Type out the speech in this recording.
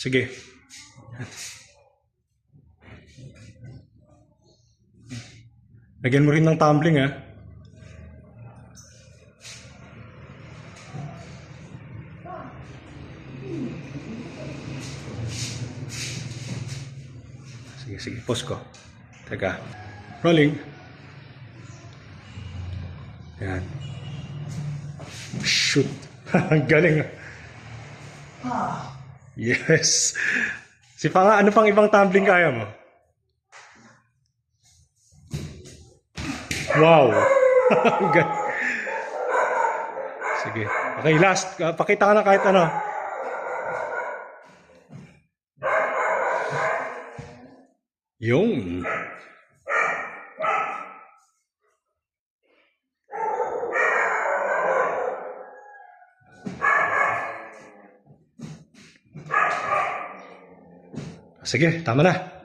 Sige. Lagyan mo rin ng tumbling, ha. Sige, sige. Pause ko. Teka. Rolling. Yan. Shoot. Ang galing. Yes. Si Panga, ano pang ibang tumbling kaya mo? Wow. Sige. Okay, last. Pakita ka na kahit ano. Yung. Sige, tama na.